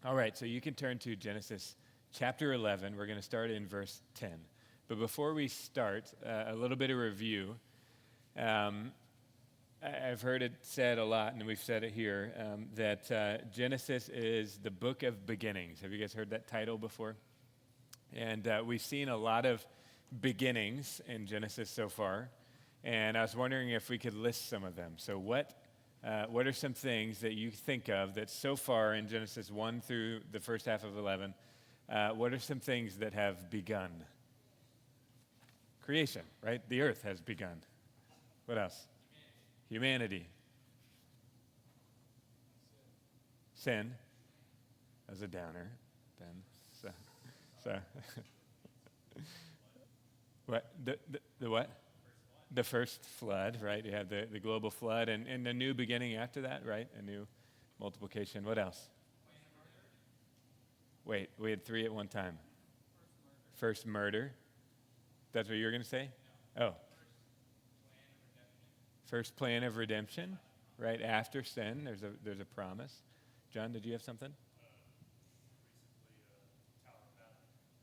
All right, so you can turn to Genesis chapter 11. We're going to start in verse 10. But before we start, a little bit of review. I've heard it said a lot, and we've said it here, that Genesis is the book of beginnings. Have you guys heard that title before? And we've seen a lot of beginnings in Genesis so far, and I was wondering if we could list some of them. So what are some things that you think of that so far in Genesis 1 through the first half of 11, what are some things that have begun? Creation, right? The earth has begun. What else? Humanity. Sin. As a downer, Ben. So. What? The what? The first flood, right? You have the global flood and the new beginning after that, right? A new multiplication. What else? Wait, we had three at one time. First murder. That's what you were going to say? Oh. First plan of redemption, right after sin. There's a promise. John, did you have something?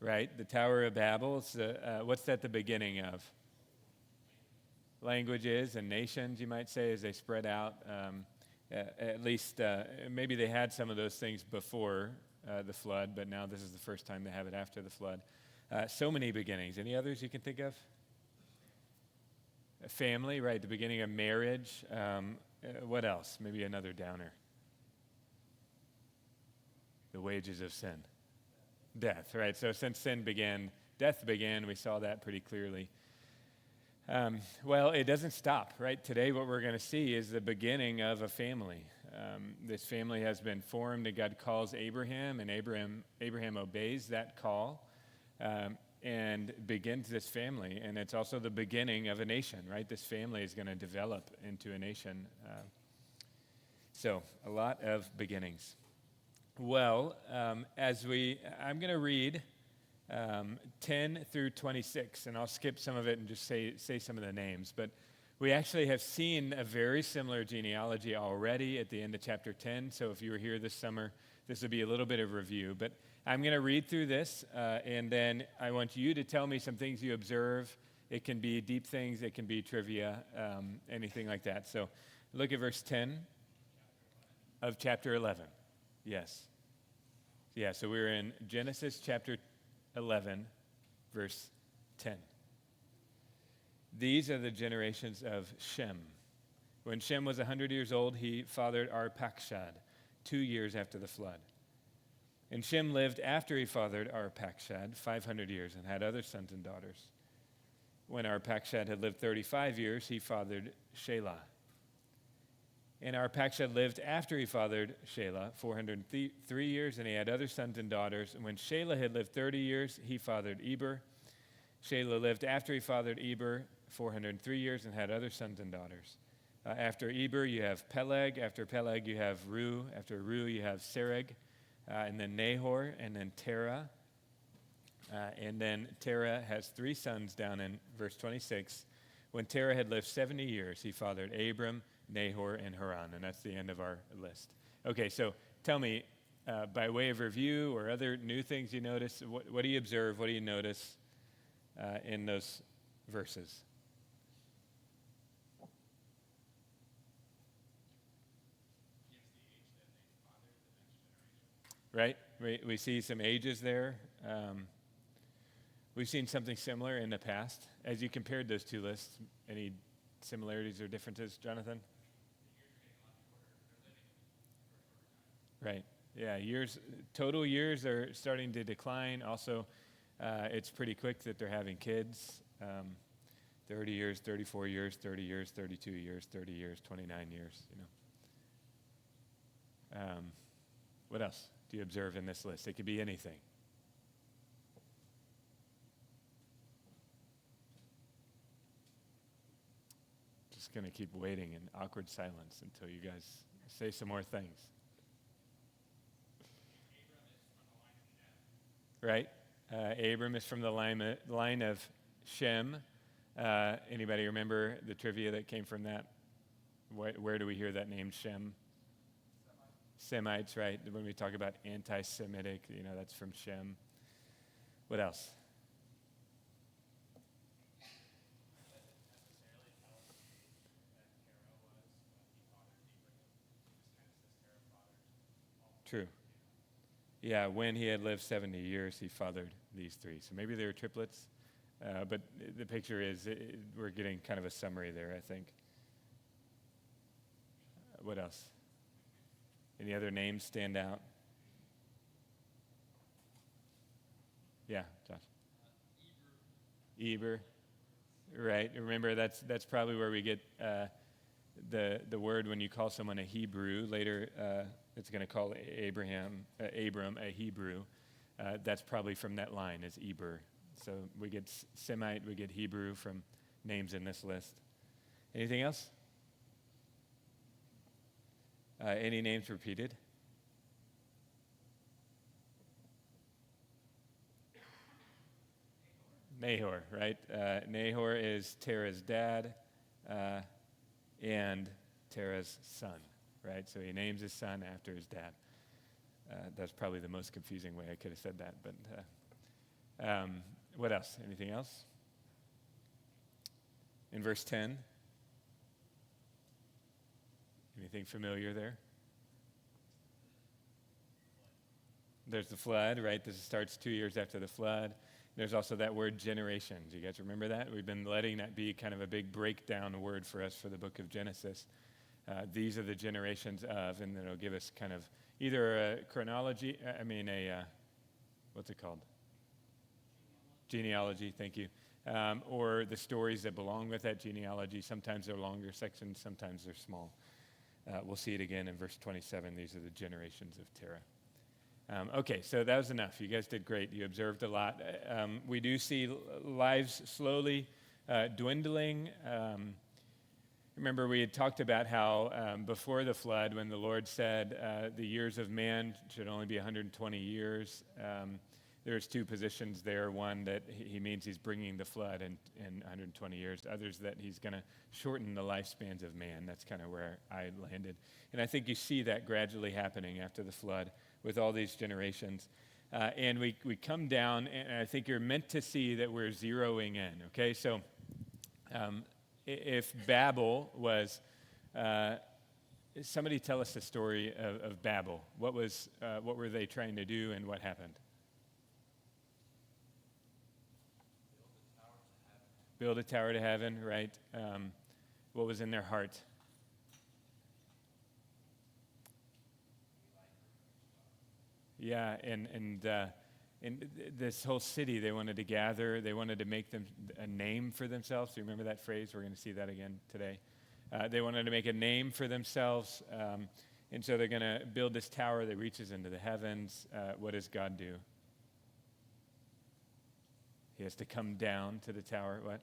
Right, the Tower of Babel. It's what's that the beginning of? Languages and nations, you might say, as they spread out. At least, maybe they had some of those things before the flood, but now this is the first time they have it after the flood. So many beginnings. Any others you can think of? A family, right, the beginning of marriage. What else? Maybe another downer. The wages of sin. Death, right? So since sin began, death began. We saw that pretty clearly. Well, it doesn't stop, right? Today what we're going to see is the beginning of a family. This family has been formed, and God calls Abraham, and Abraham obeys that call and begins this family. And it's also the beginning of a nation, right? This family is going to develop into a nation. So a lot of beginnings. Well, I'm going to read 10 through 26, and I'll skip some of it and just say some of the names. But we actually have seen a very similar genealogy already at the end of chapter 10. So if you were here this summer, this will be a little bit of review. But I'm going to read through this, and then I want you to tell me some things you observe. It can be deep things, it can be trivia, anything like that. So look at verse 10 of chapter 11. Yes. Yeah, so we're in Genesis chapter 11, verse 10. These are the generations of Shem. When Shem was 100 years old, he fathered Arpachshad 2 years after the flood. And Shem lived after he fathered Arpachshad 500 years and had other sons and daughters. When Arpachshad had lived 35 years, he fathered Shelah. And Arpachshad lived after he fathered Shelah 403 years, and he had other sons and daughters. And when Shelah had lived 30 years, he fathered Eber. Shelah lived after he fathered Eber 403 years and had other sons and daughters. After Eber, you have Peleg. After Peleg, you have Ru. After Ru, you have Sereg. And then Nahor, and then Terah. And then Terah has three sons down in verse 26. When Terah had lived 70 years, he fathered Abram, Nahor, and Haran, and that's the end of our list. Okay, so tell me, by way of review or other new things you notice, what do you observe, what do you notice in those verses? Right? We see some ages there. We've seen something similar in the past. As you compared those two lists, any similarities or differences, Jonathan? Right. Yeah, total years are starting to decline. Also, it's pretty quick that they're having kids. 30 years, 34 years, 30 years, 32 years, 30 years, 29 years, What else do you observe in this list? It could be anything. Just going to keep waiting in awkward silence until you guys say some more things. Right? Abram is from the line of Shem. Anybody remember the trivia that came from that? Where do we hear that name, Shem? Semites, right? When we talk about anti-Semitic, that's from Shem. What else? True. Yeah, when he had lived 70 years, he fathered these three. So maybe they were triplets. But the picture is, we're getting kind of a summary there, I think. What else? Any other names stand out? Yeah, Josh. Eber. Right. Remember, that's probably where we get the word when you call someone a Hebrew. Later, it's going to call Abram a Hebrew. That's probably from that line, is Eber. So we get Semite, we get Hebrew from names in this list. Anything else? Any names repeated? Nahor, right? Nahor is Terah's dad and Terah's son, right? So he names his son after his dad. That's probably the most confusing way I could have said that. But what else? Anything else? In verse 10, anything familiar there? There's the flood, right? This starts 2 years after the flood. There's also that word generations. You guys remember that? We've been letting that be kind of a big breakdown word for us for the book of Genesis. These are the generations of, and then it'll give us kind of either a chronology, what's it called? Genealogy, thank you. Or the stories that belong with that genealogy. Sometimes they're longer sections, sometimes they're small. We'll see it again in verse 27. These are the generations of Terah. Okay, so that was enough. You guys did great. You observed a lot. We do see lives slowly dwindling. Remember, we had talked about how before the flood, when the Lord said the years of man should only be 120 years, there's two positions there. One, that he means he's bringing the flood in 120 years. Others, that he's going to shorten the lifespans of man. That's kind of where I landed. And I think you see that gradually happening after the flood with all these generations. And we come down, and I think you're meant to see that we're zeroing in, okay? So if Babel was, somebody tell us the story of Babel. What were they trying to do, and what happened? Build a tower to heaven, right? What was in their heart? Yeah, and this whole city, they wanted to gather. They wanted to make them a name for themselves. Do you remember that phrase? We're going to see that again today. They wanted to make a name for themselves, and so they're going to build this tower that reaches into the heavens. What does God do? He has to come down to the tower. What?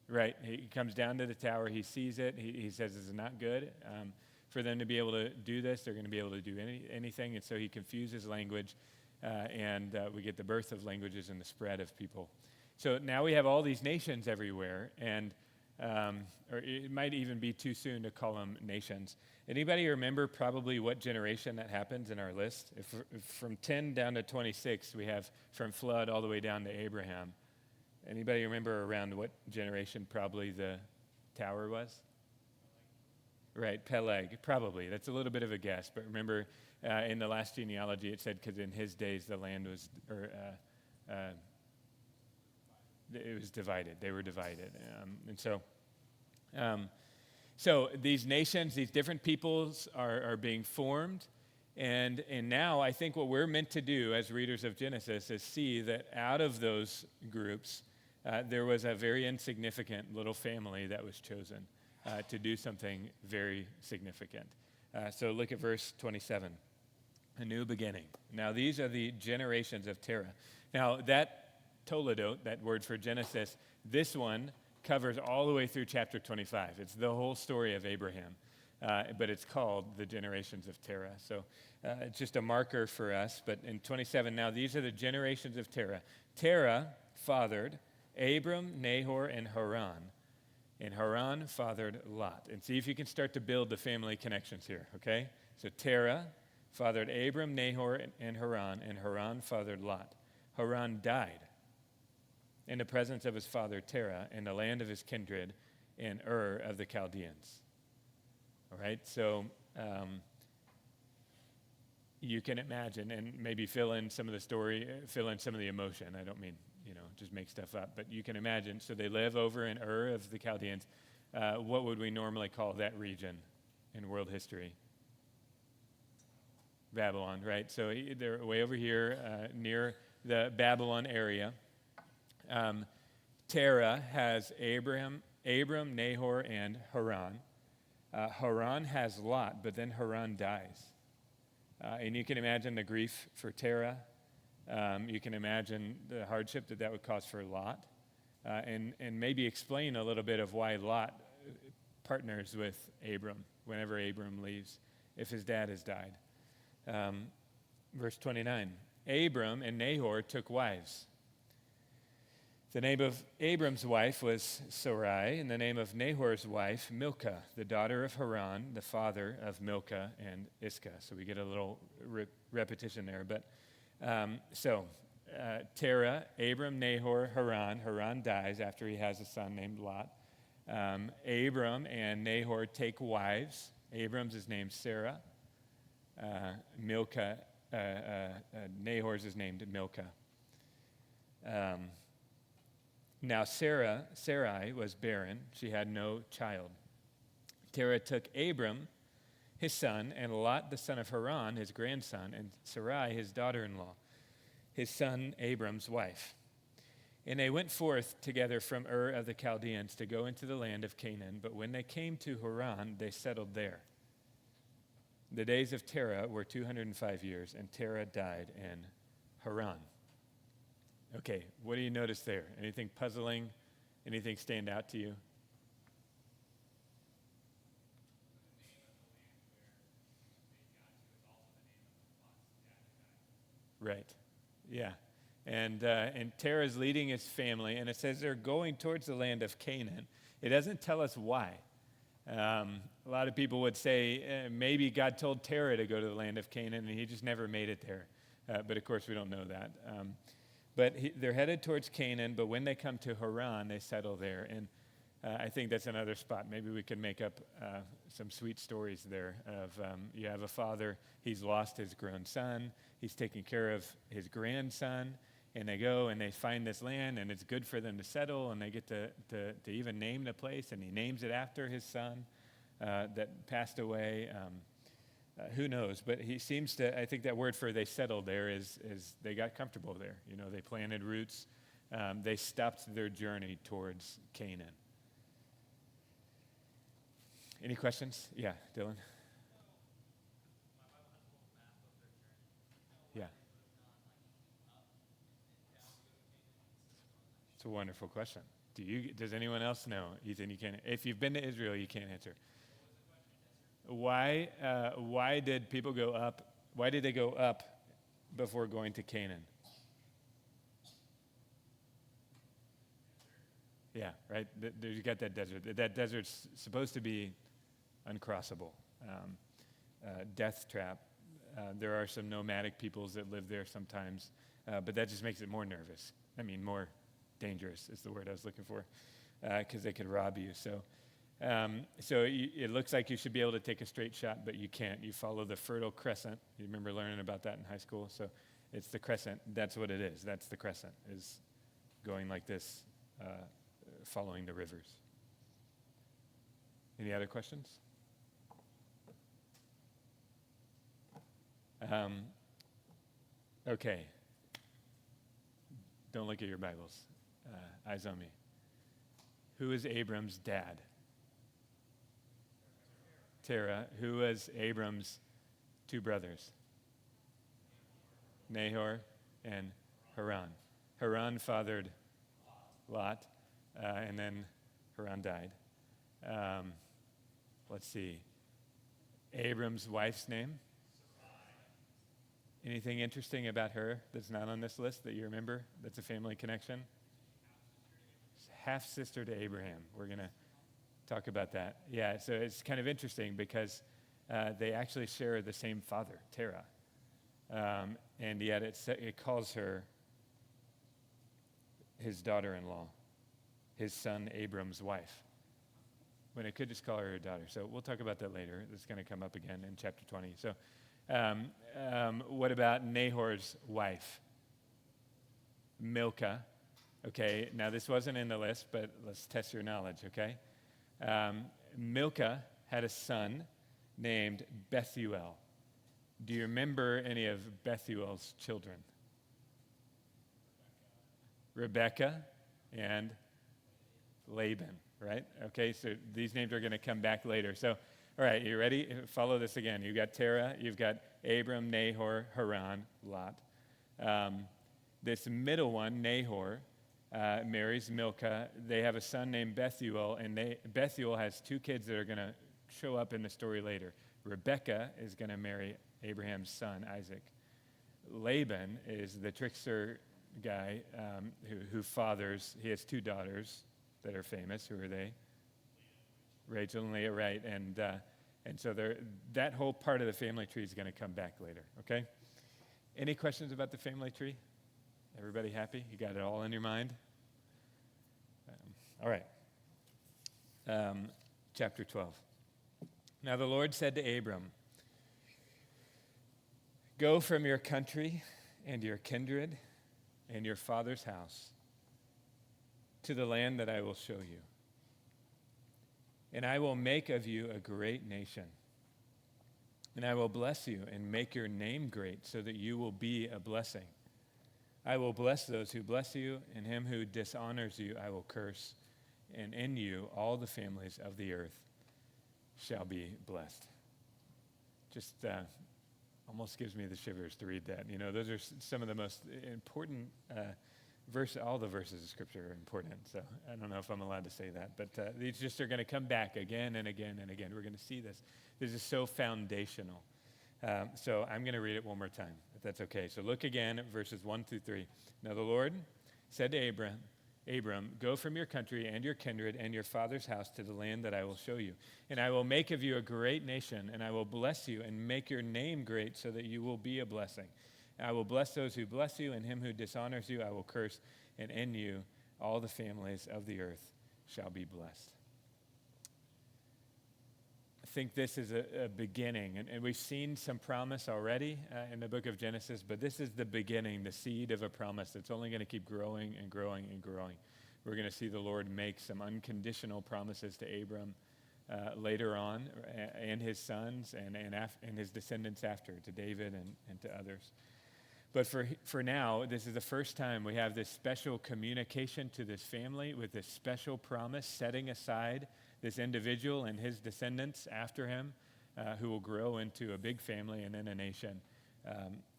Right. He comes down to the tower. He sees it. He says, this is not good. For them to be able to do this, they're going to be able to do anything. And so he confuses language, and we get the birth of languages and the spread of people. So now we have all these nations everywhere, and or it might even be too soon to call them nations. Anybody remember probably what generation that happens in our list? If from 10 down to 26, we have from flood all the way down to Abraham. Anybody remember around what generation probably the tower was? Right, Peleg, probably. That's a little bit of a guess, but remember in the last genealogy it said because in his days the land was, it was divided. They were divided. So these nations, these different peoples are being formed, and now I think what we're meant to do as readers of Genesis is see that out of those groups, there was a very insignificant little family that was chosen to do something very significant. So look at verse 27. A new beginning. Now these are the generations of Terah. Now that Toledot, that word for Genesis, this one covers all the way through chapter 25. It's the whole story of Abraham, but it's called the generations of Terah. So it's just a marker for us. But in 27, now these are the generations of Terah. Terah fathered Abram, Nahor, and Haran. And Haran fathered Lot. And see if you can start to build the family connections here, okay? So Terah fathered Abram, Nahor, and Haran fathered Lot. Haran died in the presence of his father Terah in the land of his kindred in Ur of the Chaldeans. All right, so you can imagine, and maybe fill in some of the story, fill in some of the emotion. I don't mean, just make stuff up, but you can imagine. So they live over in Ur of the Chaldeans. What would we normally call that region in world history? Babylon, right? So they're way over here near the Babylon area. Terah has Abram, Nahor, and Haran. Haran has Lot, but then Haran dies. And you can imagine the grief for Terah. You can imagine the hardship that would cause for Lot. And maybe explain a little bit of why Lot partners with Abram whenever Abram leaves, if his dad has died. Verse 29, Abram and Nahor took wives. The name of Abram's wife was Sarai, and the name of Nahor's wife, Milcah, the daughter of Haran, the father of Milcah and Iscah. So we get a little repetition there. But Terah, Abram, Nahor, Haran. Haran dies after he has a son named Lot. Abram and Nahor take wives. Abram's is named Sarah. Nahor's is named Milcah. Now Sarai was barren. She had no child. Terah took Abram, his son, and Lot, the son of Haran, his grandson, and Sarai, his daughter-in-law, his son Abram's wife. And they went forth together from Ur of the Chaldeans to go into the land of Canaan. But when they came to Haran, they settled there. The days of Terah were 205 years, and Terah died in Haran. Okay, what do you notice there? Anything puzzling? Anything stand out to you? Right, yeah. And Terah's leading his family, and it says they're going towards the land of Canaan. It doesn't tell us why. A lot of people would say maybe God told Terah to go to the land of Canaan, and he just never made it there. But of course, we don't know that. They're headed towards Canaan, but when they come to Haran, they settle there. And I think that's another spot. Maybe we can make up some sweet stories there of you have a father, he's lost his grown son, he's taking care of his grandson, and they go and they find this land, and it's good for them to settle, and they get to even name the place, and he names it after his son that passed away. Who knows? But he seems to, I think that word for they settled there is they got comfortable there. They planted roots. They stopped their journey towards Canaan. Any questions? Yeah, Dylan? Yeah. It's a wonderful question. Does anyone else know? Ethan, you can't. If you've been to Israel, you can't answer. Why did people go up? Why did they go up before going to Canaan? Yeah, right. You got that desert. That desert's supposed to be uncrossable, death trap. There are some nomadic peoples that live there sometimes, but that just makes it more nervous. More dangerous is the word I was looking for, because they could rob you. So it looks like you should be able to take a straight shot, but you can't. You follow the Fertile Crescent. You remember learning about that in high school? So it's the crescent. That's what it is. That's the crescent, is going like this, following the rivers. Any other questions? Okay. Don't look at your Bibles. Eyes on me. Who is Abram's dad? Terah. Who was Abram's two brothers? Nahor and Haran. Haran fathered Lot, and then Haran died. Let's see. Abram's wife's name? Anything interesting about her that's not on this list that you remember that's a family connection? Half-sister to Abraham. We're going to talk about that. Yeah, so it's kind of interesting because they actually share the same father, Terah. And yet it calls her his daughter-in-law, his son Abram's wife, when it could just call her daughter. So we'll talk about that later. It's going to come up again in chapter 20. So what about Nahor's wife? Milcah. Okay, now this wasn't in the list, but let's test your knowledge, okay? Milcah had a son named Bethuel. Do you remember any of Bethuel's children? Rebecca and Laban, right? Okay, so these names are going to come back later. So, all right, you ready? Follow this again. You've got Terah, you've got Abram, Nahor, Haran, Lot. This middle one, Nahor, marries Milcah. They have a son named Bethuel, and Bethuel has two kids that are going to show up in the story later. Rebecca is going to marry Abraham's son, Isaac. Laban is the trickster guy who fathers, he has two daughters that are famous. Who are they? Rachel and Leah, right. And so that whole part of the family tree is going to come back later, okay? Any questions about the family tree? Everybody happy? You got it all in your mind? All right. Chapter 12. Now the Lord said to Abram, "Go from your country and your kindred and your father's house to the land that I will show you. And I will make of you a great nation. And I will bless you and make your name great so that you will be a blessing. I will bless those who bless you, and him who dishonors you I will curse. And in you all the families of the earth shall be blessed." Just almost gives me the shivers to read that. You know, those are some of the most important verses. All the verses of Scripture are important, so I don't know if I'm allowed to say that. But these just are going to come back again and again and again. We're going to see this. This is so foundational. So I'm going to read it one more time, if that's okay. So look again at verses 1 through 3. Now the Lord said to Abram, "Go from your country and your kindred and your father's house to the land that I will show you. And I will make of you a great nation, and I will bless you and make your name great so that you will be a blessing. I will bless those who bless you, and him who dishonors you I will curse, and in you all the families of the earth shall be blessed." I think this is a beginning, and we've seen some promise already in the book of Genesis, but this is the beginning, the seed of a promise that's only going to keep growing and growing and growing. We're going to see the Lord make some unconditional promises to Abram later on, and his sons and his descendants after, to David and to others. But for now, this is the first time we have this special communication to this family with this special promise, setting aside this individual and his descendants after him, who will grow into a big family and then a nation.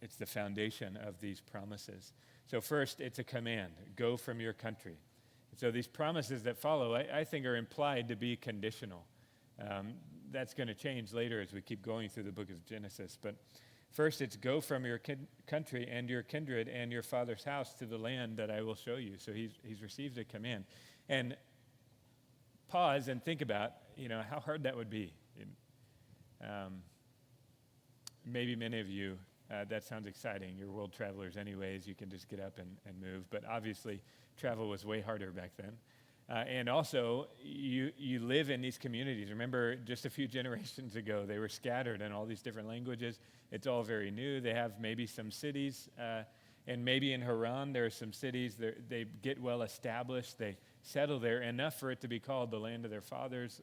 It's the foundation of these promises. So first, it's a command: go from your country. So these promises that follow, I think, are implied to be conditional. That's going to change later as we keep going through the book of Genesis. But first, it's go from your country and your kindred and your father's house to the land that I will show you. So he's received a command. And pause and think about, how hard that would be. Maybe many of you, that sounds exciting. You're world travelers anyways. You can just get up and move. But obviously, travel was way harder back then. And also, you live in these communities. Remember, just a few generations ago, they were scattered in all these different languages. It's all very new. They have maybe some cities, and maybe in Haran, there are some cities. They get well established. They settle there enough for it to be called the land of their fathers,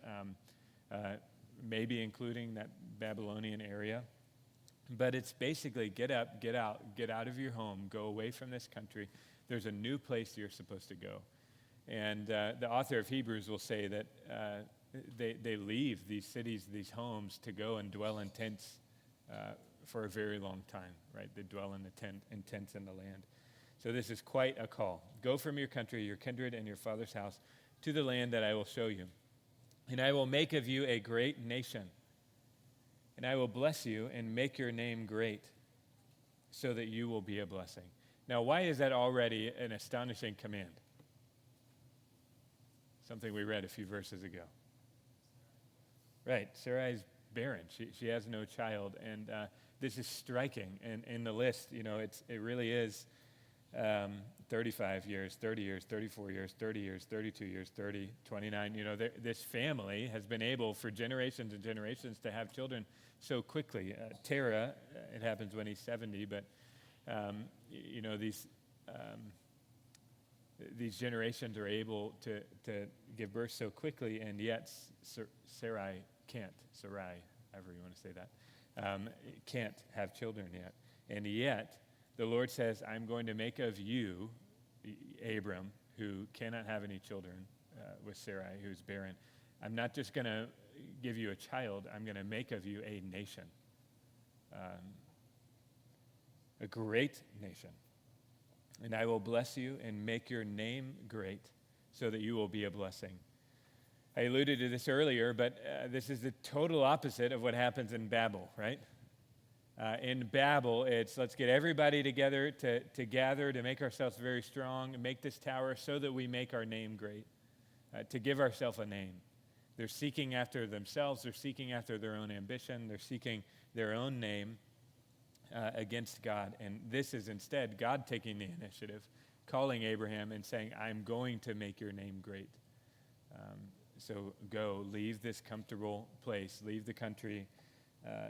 maybe including that Babylonian area. But it's basically get up, get out of your home, go away from this country. There's a new place you're supposed to go. And the author of Hebrews will say that they leave these cities, these homes, to go and dwell in tents for a very long time, right? They dwell in tents in the land. So this is quite a call. Go from your country, your kindred, and your father's house to the land that I will show you. And I will make of you a great nation. And I will bless you and make your name great so that you will be a blessing. Now, why is that already an astonishing command? Something we read a few verses ago. Right, Sarai is barren. She has no child, and this is striking. And in the list, it really is 35 years, 30 years, 34 years, 30 years, 32 years, 30, 29. This family has been able for generations and generations to have children so quickly. Terah, it happens when he's 70, but these generations are able to give birth so quickly, and yet Sarai can't. Sarai, however you want to say that, can't have children yet. And yet, the Lord says, I'm going to make of you, Abram, who cannot have any children with Sarai, who's barren. I'm not just going to give you a child, I'm going to make of you a nation, a great nation. And I will bless you and make your name great so that you will be a blessing. I alluded to this earlier, but this is the total opposite of what happens in Babel, right? In Babel, it's let's get everybody together to gather, to make ourselves very strong, and make this tower so that we make our name great, to give ourselves a name. They're seeking after themselves. They're seeking after their own ambition. They're seeking their own name against God. And this is instead God taking the initiative, calling Abraham and saying, I'm going to make your name great. So go, leave this comfortable place, leave the country,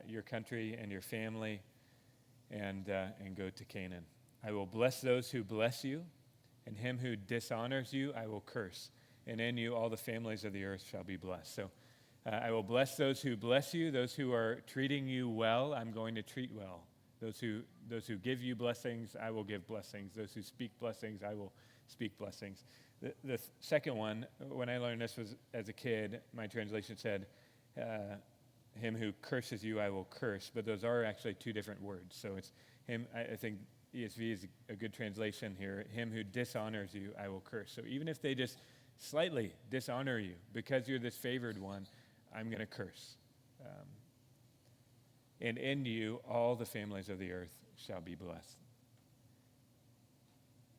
your country and your family, and go to Canaan. I will bless those who bless you, and him who dishonors you I will curse. And in you all the families of the earth shall be blessed. So I will bless those who bless you. Those who are treating you well, I'm going to treat well. Those who give you blessings, I will give blessings. Those who speak blessings, I will speak blessings. The second one, when I learned this was as a kid, my translation said, him who curses you, I will curse. But those are actually two different words. So it's him, I think ESV is a good translation here. Him who dishonors you, I will curse. So even if they just slightly dishonor you because you're this favored one, I'm going to curse. And in you, all the families of the earth shall be blessed.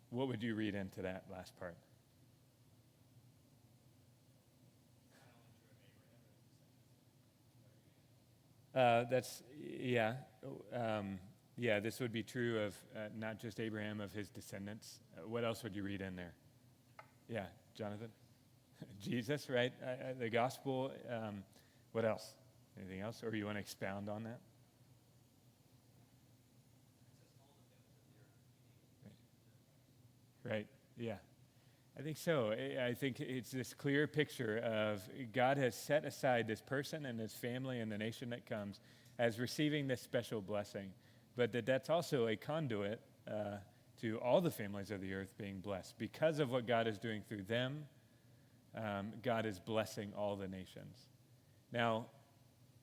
What would you read into that last part? This would be true of not just Abraham, of his descendants. What else would you read in there? Yeah, Jonathan? Jesus, right? The gospel. What else? Anything else? Or you want to expound on that? Right, yeah. I think so. I think it's this clear picture of God has set aside this person and his family and the nation that comes as receiving this special blessing, but that's also a conduit to all the families of the earth being blessed. Because of what God is doing through them, God is blessing all the nations. Now,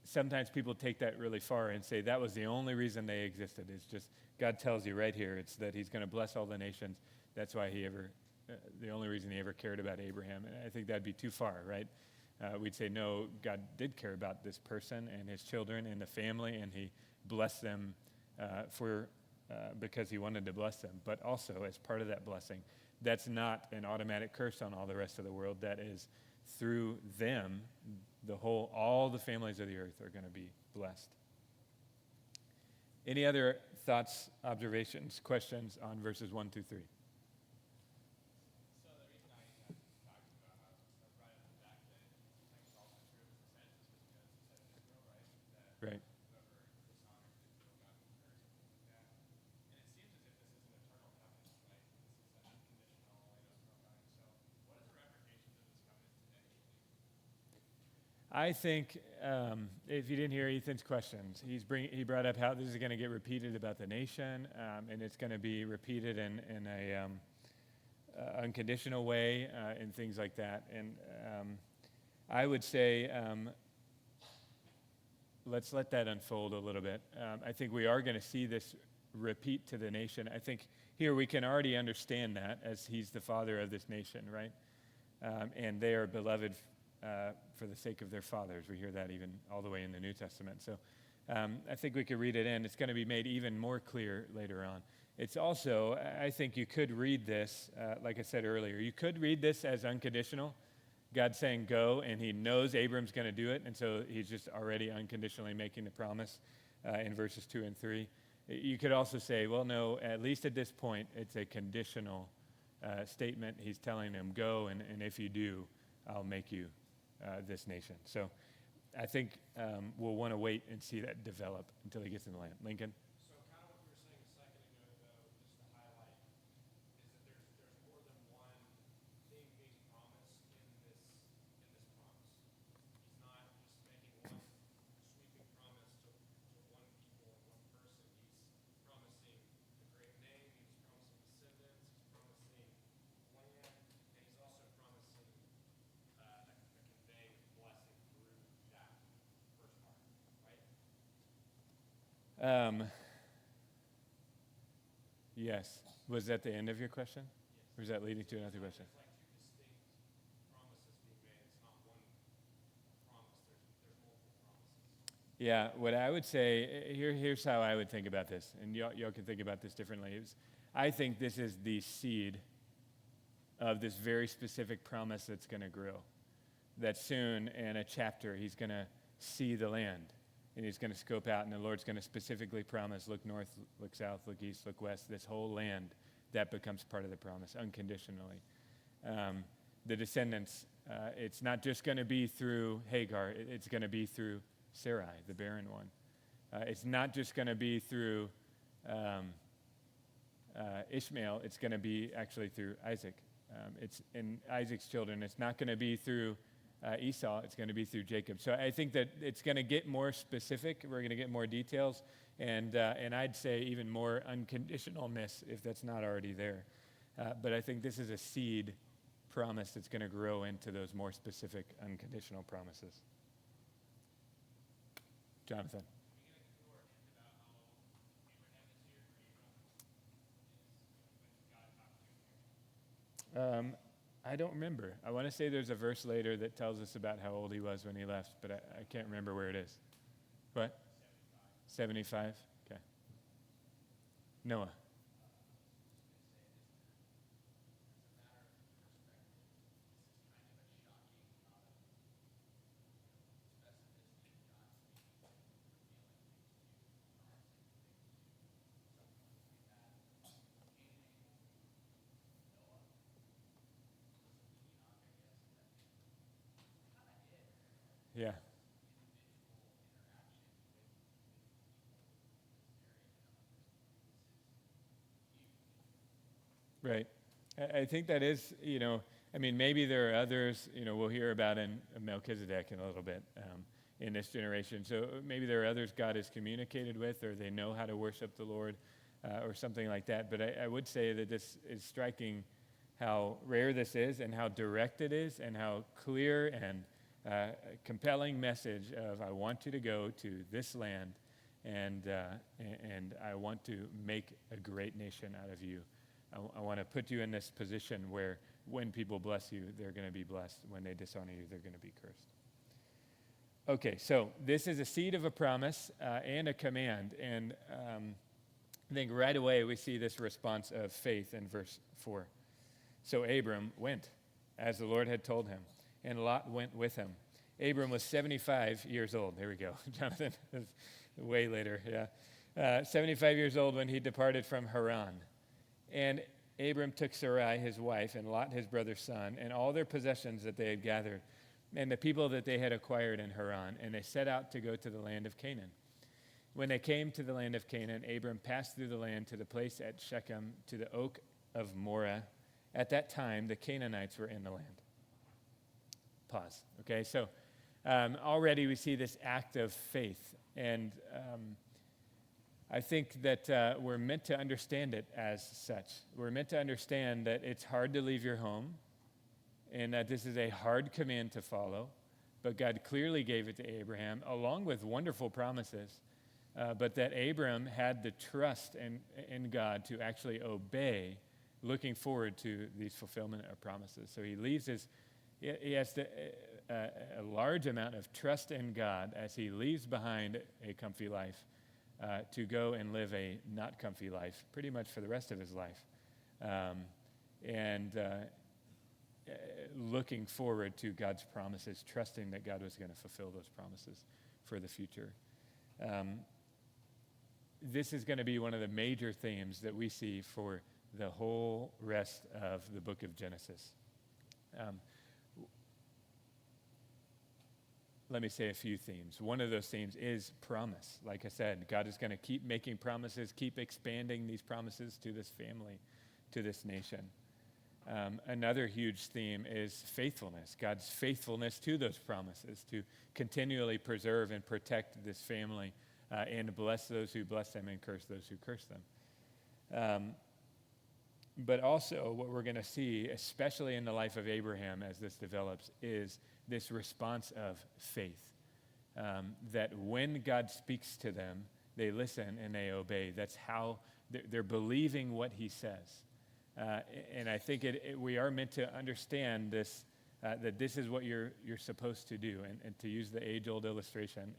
sometimes people take that really far and say that was the only reason they existed. It's just, God tells you right here, it's that he's going to bless all the nations. That's why the only reason he ever cared about Abraham. And I think that'd be too far, right? We'd say, no, God did care about this person and his children and the family, and he blessed them because he wanted to bless them. But also, as part of that blessing, that's not an automatic curse on all the rest of the world. That is, through them, all the families of the earth are going to be blessed. Any other thoughts, observations, questions on verses 1 through 3? Right. I think if you didn't hear Ethan's questions, he brought up how this is going to get repeated about the nation, and it's going to be repeated in a unconditional way and things like that. And I would say let's let that unfold a little bit. I think we are going to see this repeat to the nation. I think here we can already understand that as he's the father of this nation, right? And they are beloved for the sake of their fathers. We hear that even all the way in the New Testament. So I think we could read it in. It's going to be made even more clear later on. It's also, I think you could read this, like I said earlier, you could read this as unconditional, God's saying go, and he knows Abram's going to do it, and so he's just already unconditionally making the promise in verses 2 and 3. You could also say, well, no, at least at this point, it's a conditional statement. He's telling them, go, and if you do, I'll make you this nation. So I think we'll want to wait and see that develop until he gets in the land. Lincoln? So kind of what you were saying a second ago, though, just to highlight, is that there's more than one thing being promised in this promise. He's not just making one sweeping promise to one people and one person. He's promising a great name. He's promising descendants. He's promising land, and he's also promising a conveying blessing through that first part, right? Yes. Was that the end of your question? Yes. Or is that leading to another question? It's like two distinct promises being made. It's not one promise. There's multiple promises. Yeah, what I would say, here's how I would think about this, and y'all can think about this differently. I think this is the seed of this very specific promise that's going to grow. That soon, in a chapter, he's going to see the land, and he's going to scope out, and the Lord's going to specifically promise, look north, look south, look east, look west, this whole land, that becomes part of the promise, unconditionally. The descendants, it's not just going to be through Hagar, it's going to be through Sarai, the barren one. It's not just going to be through Ishmael, it's going to be actually through Isaac. It's in Isaac's children. It's not going to be through Esau, it's going to be through Jacob. So I think that it's going to get more specific. We're going to get more details, and I'd say even more unconditionalness if that's not already there. But I think this is a seed promise that's going to grow into those more specific unconditional promises. Jonathan. I don't remember. I want to say there's a verse later that tells us about how old he was when he left, but I can't remember where it is. What? 75? Okay. Noah. Yeah. Right. I think that is, I mean, maybe there are others, we'll hear about in Melchizedek in a little bit in this generation. So maybe there are others God has communicated with, or they know how to worship the Lord, or something like that. But I would say that this is striking how rare this is and how direct it is and how clear and compelling message of I want you to go to this land and I want to make a great nation out of you. I want to put you in this position where when people bless you, they're going to be blessed. When they dishonor you, they're going to be cursed. Okay, so this is a seed of a promise and a command. And I think right away we see this response of faith in verse 4. So Abram went, as the Lord had told him, and Lot went with him. Abram was 75 years old. There we go. Jonathan is way later, yeah. 75 years old when he departed from Haran. And Abram took Sarai, his wife, and Lot, his brother's son, and all their possessions that they had gathered, and the people that they had acquired in Haran, and they set out to go to the land of Canaan. When they came to the land of Canaan, Abram passed through the land to the place at Shechem, to the oak of Moreh. At that time, the Canaanites were in the land. Pause. Okay, so already we see this act of faith, and I think that we're meant to understand it as such. We're meant to understand that it's hard to leave your home, and that this is a hard command to follow, but God clearly gave it to Abraham, along with wonderful promises, but that Abram had the trust in God to actually obey, looking forward to these fulfillment of promises. So he has a large amount of trust in God as he leaves behind a comfy life to go and live a not comfy life pretty much for the rest of his life. And looking forward to God's promises, trusting that God was going to fulfill those promises for the future. This is going to be one of the major themes that we see for the whole rest of the book of Genesis. Let me say a few themes. One of those themes is promise. Like I said, God is going to keep making promises, keep expanding these promises to this family, to this nation. Another huge theme is faithfulness, God's faithfulness to those promises, to continually preserve and protect this family and bless those who bless them and curse those who curse them. But also what we're going to see, especially in the life of Abraham as this develops, is this response of faith. That when God speaks to them, they listen and they obey. That's how they're believing what he says. And I think we are meant to understand this, that this is what you're supposed to do. And to use the age-old illustration,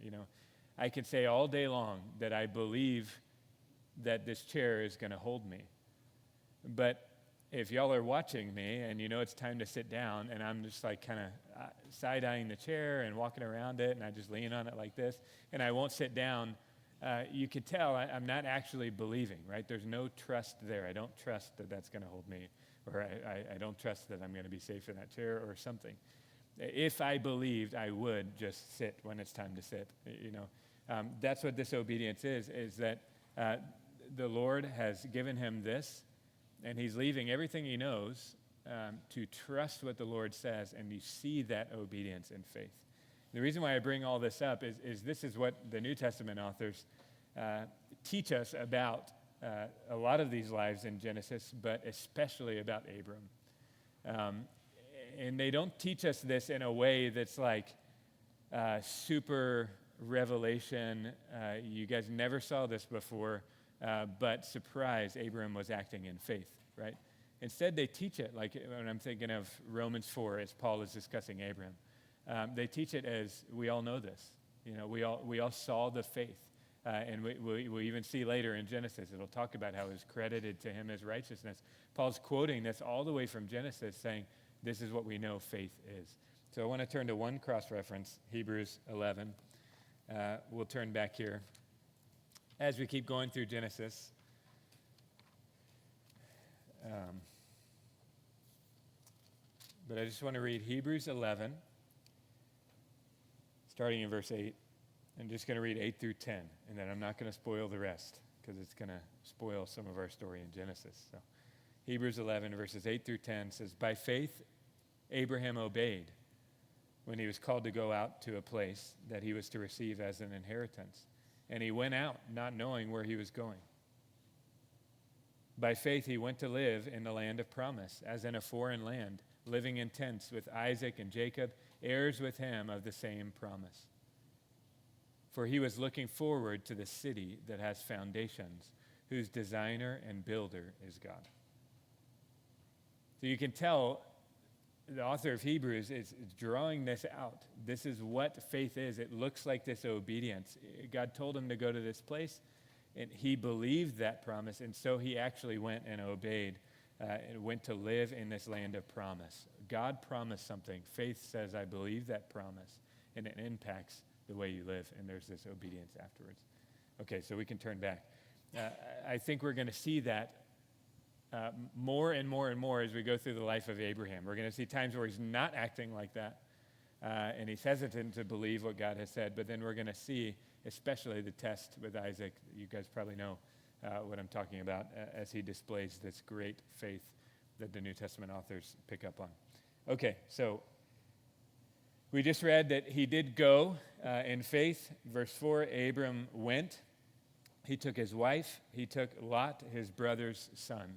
I can say all day long that I believe that this chair is going to hold me. But if y'all are watching me and it's time to sit down and I'm just like kind of side-eyeing the chair and walking around it and I just lean on it like this and I won't sit down, you could tell I'm not actually believing, right? There's no trust there. I don't trust that that's going to hold me, or I don't trust that I'm going to be safe in that chair or something. If I believed, I would just sit when it's time to sit, That's what this obedience is that the Lord has given him this, and he's leaving everything he knows to trust what the Lord says, and you see that obedience and faith. The reason why I bring all this up is this is what the New Testament authors teach us about a lot of these lives in Genesis, but especially about Abram. And they don't teach us this in a way that's like super revelation. You guys never saw this before, but surprise, Abram was acting in faith, right? Instead, they teach it like when I'm thinking of Romans 4 as Paul is discussing Abram. They teach it as we all know this. We all saw the faith. And we even see later in Genesis, it'll talk about how it was credited to him as righteousness. Paul's quoting this all the way from Genesis, saying, this is what we know faith is. So I want to turn to one cross-reference, Hebrews 11. We'll turn back here. As we keep going through Genesis, but I just want to read Hebrews 11, starting in verse 8. I'm just going to read 8 through 10, and then I'm not going to spoil the rest because it's going to spoil some of our story in Genesis. So Hebrews 11, verses 8 through 10 says, by faith, Abraham obeyed when he was called to go out to a place that he was to receive as an inheritance. And he went out, not knowing where he was going. By faith, he went to live in the land of promise, as in a foreign land, living in tents with Isaac and Jacob, heirs with him of the same promise. For he was looking forward to the city that has foundations, whose designer and builder is God. So you can tell the author of Hebrews is drawing this out. This is what faith is. It looks like this obedience. God told him to go to this place, and he believed that promise, and so he actually went and obeyed and went to live in this land of promise. God promised something. Faith says, I believe that promise, and it impacts the way you live, and there's this obedience afterwards. Okay, so we can turn back. I think we're going to see that more and more and more as we go through the life of Abraham. We're going to see times where he's not acting like that, and he's hesitant to believe what God has said, but then we're going to see, especially the test with Isaac. You guys probably know what I'm talking about as he displays this great faith that the New Testament authors pick up on. Okay, so we just read that he did go in faith. Verse 4, Abram went. He took his wife. He took Lot, his brother's son.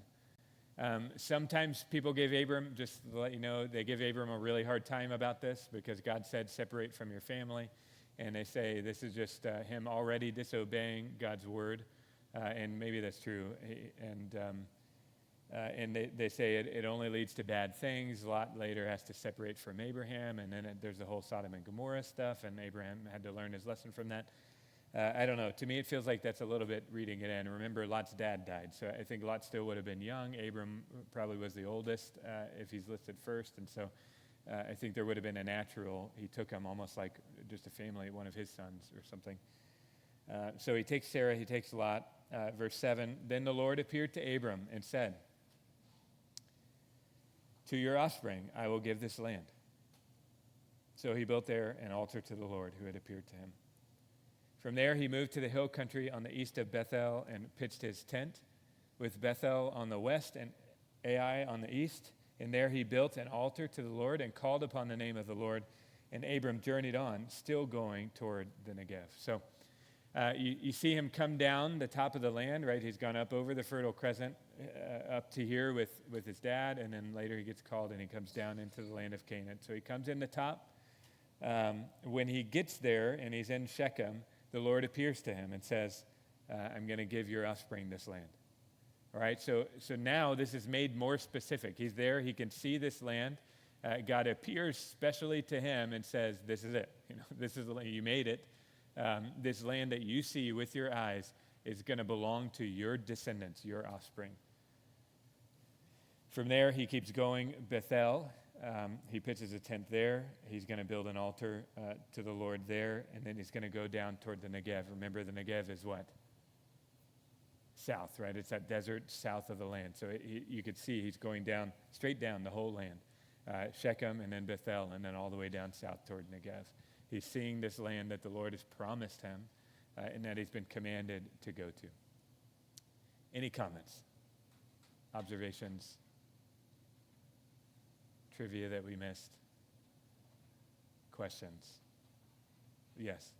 Sometimes people give Abram, just to let you know, they give Abram a really hard time about this because God said, separate from your family. And they say this is just him already disobeying God's word. And maybe that's true. And they say it only leads to bad things. Lot later has to separate from Abraham, and then there's the whole Sodom and Gomorrah stuff, and Abraham had to learn his lesson from that. I don't know. To me, it feels like that's a little bit reading it in. Remember, Lot's dad died, so I think Lot still would have been young. Abram probably was the oldest if he's listed first, and so I think there would have been a natural. He took him almost like just a family, one of his sons or something. So he takes Sarah, he takes Lot. Verse 7, then the Lord appeared to Abram and said, to your offspring I will give this land. So he built there an altar to the Lord who had appeared to him. From there he moved to the hill country on the east of Bethel and pitched his tent, with Bethel on the west and Ai on the east. And there he built an altar to the Lord and called upon the name of the Lord. And Abram journeyed on, still going toward the Negev. So you see him come down the top of the land, right? He's gone up over the Fertile Crescent up to here with his dad, and then later he gets called and he comes down into the land of Canaan. So he comes in the top. When he gets there and he's in Shechem, the Lord appears to him and says, I'm going to give your offspring this land. All right, so now this is made more specific. He's there, he can see this land. God appears specially to him and says, this is it. This is the land, you made it. This land that you see with your eyes is going to belong to your descendants, your offspring. From there, he keeps going. Bethel, he pitches a tent there. He's going to build an altar to the Lord there, and then he's going to go down toward the Negev. Remember, the Negev is what? South, right? It's that desert south of the land. So you could see he's going down, straight down the whole land. Shechem, and then Bethel, and then all the way down south toward Negev. He's seeing this land that the Lord has promised him and that he's been commanded to go to. Any comments, observations, trivia that we missed, questions? Yes?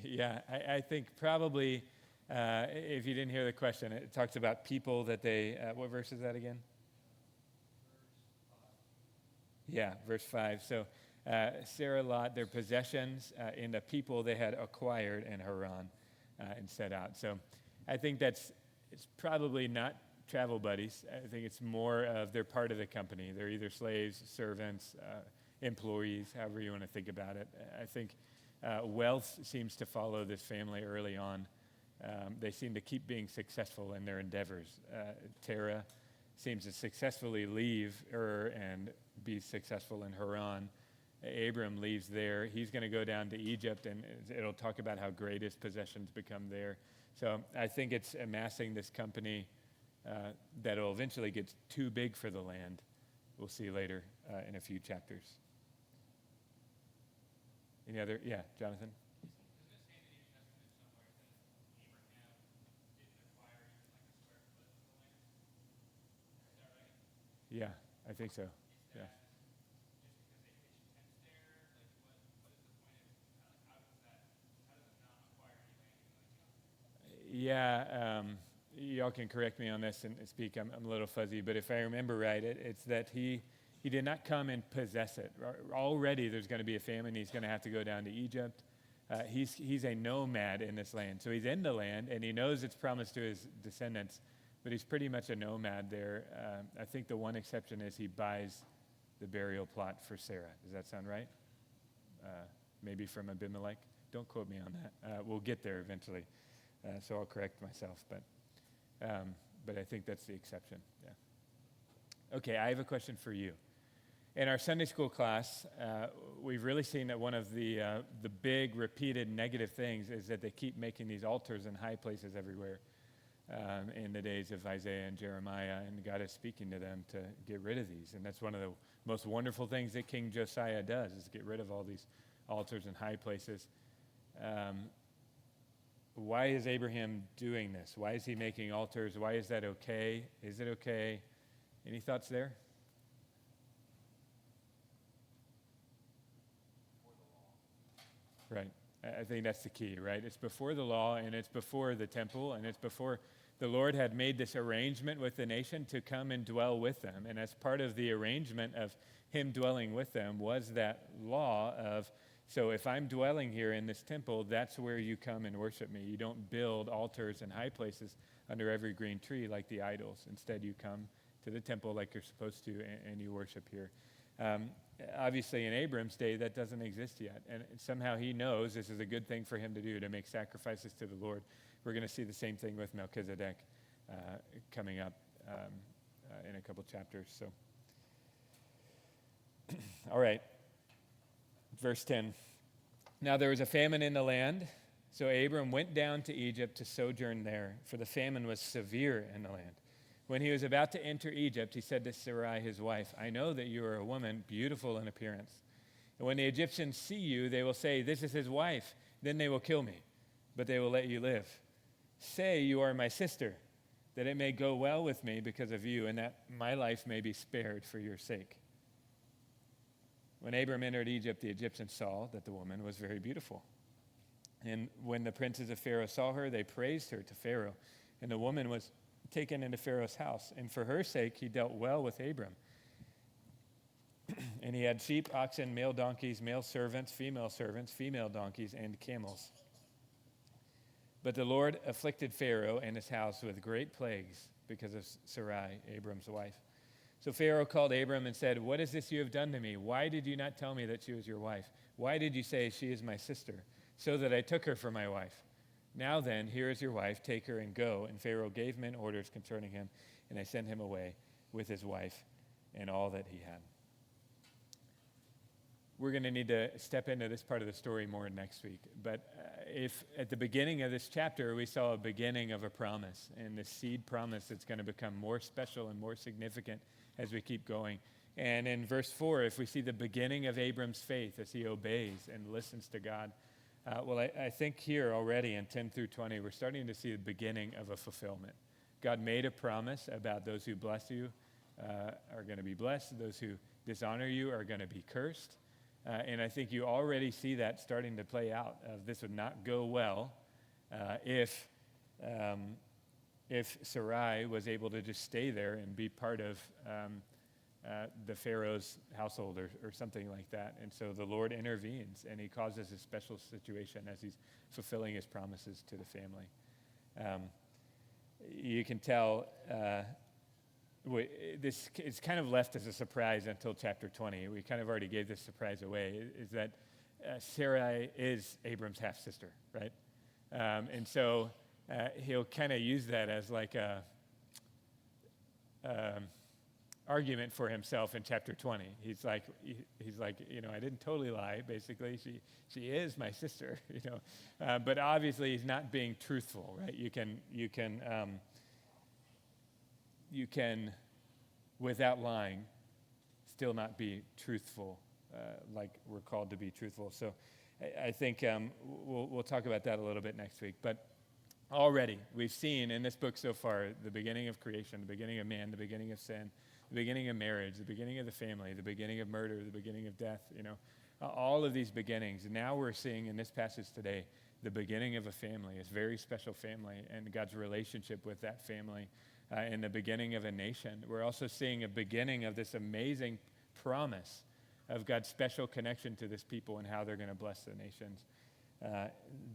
Yeah, I think probably, if you didn't hear the question, it talks about people that they, what verse is that again? Yeah, verse 5. So Sarah, Lot, their possessions, and the people they had acquired in Haran and set out. So I think it's probably not travel buddies. I think it's more of they're part of the company. They're either slaves, servants, employees, however you want to think about it. I think wealth seems to follow this family early on. They seem to keep being successful in their endeavors. Terah seems to successfully leave and be successful in Haran. Abram leaves there. He's going to go down to Egypt, and it'll talk about how great his possessions become there. So I think it's amassing this company that'll eventually get too big for the land. We'll see later in a few chapters. Any other? Yeah, Jonathan? Yeah, I think so. Yeah. Yeah, y'all can correct me on this and speak. I'm a little fuzzy, but if I remember right, it's that he did not come and possess it. Already there's going to be a famine. He's going to have to go down to Egypt. He's a nomad in this land. So he's in the land, and he knows it's promised to his descendants, but he's pretty much a nomad there. I think the one exception is he buys the burial plot for Sarah. Does that sound right? Maybe from Abimelech. Don't quote me on that. We'll get there eventually. So I'll correct myself, but I think that's the exception. Yeah. Okay, I have a question for you. In our Sunday school class, we've really seen that one of the big repeated negative things is that they keep making these altars in high places everywhere in the days of Isaiah and Jeremiah, and God is speaking to them to get rid of these. And that's one of the most wonderful things that King Josiah does, is get rid of all these altars in high places. Why is Abraham doing this? Why is he making altars? Why is that okay? Is it okay? Any thoughts there? Right. I think that's the key, right? It's before the law, and it's before the temple, and it's before the Lord had made this arrangement with the nation to come and dwell with them. And as part of the arrangement of him dwelling with them was that law of, so if I'm dwelling here in this temple, that's where you come and worship me. You don't build altars in high places under every green tree like the idols. Instead, you come to the temple like you're supposed to, and you worship here. Um, Obviously, in Abram's day, that doesn't exist yet. And somehow he knows this is a good thing for him to do, to make sacrifices to the Lord. We're going to see the same thing with Melchizedek coming up in a couple chapters. So, all right. Verse 10. Now there was a famine in the land, so Abram went down to Egypt to sojourn there, for the famine was severe in the land. When he was about to enter Egypt, he said to Sarai, his wife, I know that you are a woman beautiful in appearance. And when the Egyptians see you, they will say, this is his wife. Then they will kill me, but they will let you live. Say you are my sister, that it may go well with me because of you, and that my life may be spared for your sake. When Abram entered Egypt, the Egyptians saw that the woman was very beautiful. And when the princes of Pharaoh saw her, they praised her to Pharaoh. And the woman was taken into Pharaoh's house. And for her sake, he dealt well with Abram. And he had sheep, oxen, male donkeys, male servants, female donkeys, and camels. But the Lord afflicted Pharaoh and his house with great plagues because of Sarai, Abram's wife. So Pharaoh called Abram and said, what is this you have done to me? Why did you not tell me that she was your wife? Why did you say she is my sister, so that I took her for my wife? Now then, here is your wife, take her and go. And Pharaoh gave men orders concerning him, and they sent him away with his wife and all that he had. We're going to need to step into this part of the story more next week. But if at the beginning of this chapter, we saw a beginning of a promise, and the seed promise that's going to become more special and more significant as we keep going. And in verse 4, if we see the beginning of Abram's faith as he obeys and listens to God, I think here already in 10 through 20, we're starting to see the beginning of a fulfillment. God made a promise about those who bless you are going to be blessed. Those who dishonor you are going to be cursed. And I think you already see that starting to play out. This would not go well if Sarai was able to just stay there and be part of the Pharaoh's household or something like that. And so the Lord intervenes, and he causes a special situation as he's fulfilling his promises to the family. You can tell this is kind of left as a surprise until chapter 20. We kind of already gave this surprise away, is that Sarai is Abram's half-sister, right? And so he'll kind of use that as like a argument for himself in chapter 20. He's like, I didn't totally lie. Basically, she is my sister, But obviously, he's not being truthful, right? You can, without lying, still not be truthful, like we're called to be truthful. So, I think we'll talk about that a little bit next week. But already, we've seen in this book so far the beginning of creation, the beginning of man, the beginning of sin, the beginning of marriage, the beginning of the family, the beginning of murder, the beginning of death, all of these beginnings. And now we're seeing in this passage today the beginning of a family, a very special family, and God's relationship with that family, and the beginning of a nation. We're also seeing a beginning of this amazing promise of God's special connection to this people and how they're going to bless the nations.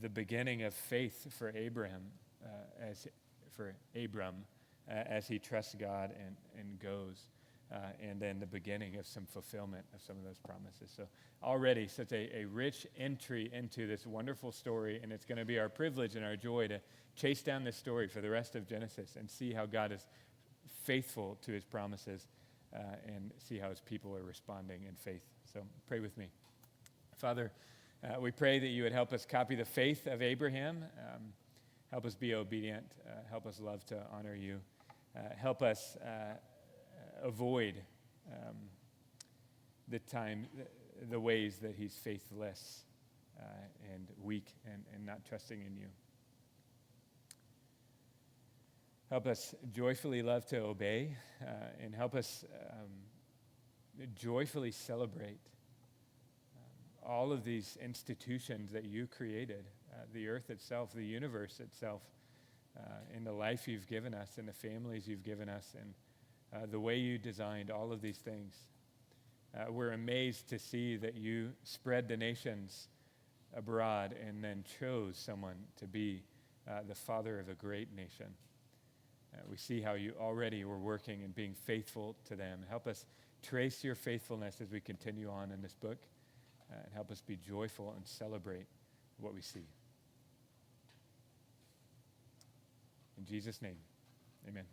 The beginning of faith for Abram, as he trusts God and goes, and then the beginning of some fulfillment of some of those promises. So already such a rich entry into this wonderful story, and it's going to be our privilege and our joy to chase down this story for the rest of Genesis and see how God is faithful to his promises and see how his people are responding in faith. So pray with me. Father, we pray that you would help us copy the faith of Abraham. Help us be obedient. Help us love to honor you. Help us avoid the ways that he's faithless and weak and not trusting in you. Help us joyfully love to obey, and help us joyfully celebrate all of these institutions that you created, the earth itself, the universe itself, in the life you've given us, and the families you've given us, and the way you designed all of these things. We're amazed to see that you spread the nations abroad and then chose someone to be the father of a great nation. We see how you already were working and being faithful to them. Help us trace your faithfulness as we continue on in this book, and help us be joyful and celebrate what we see. In Jesus' name, amen.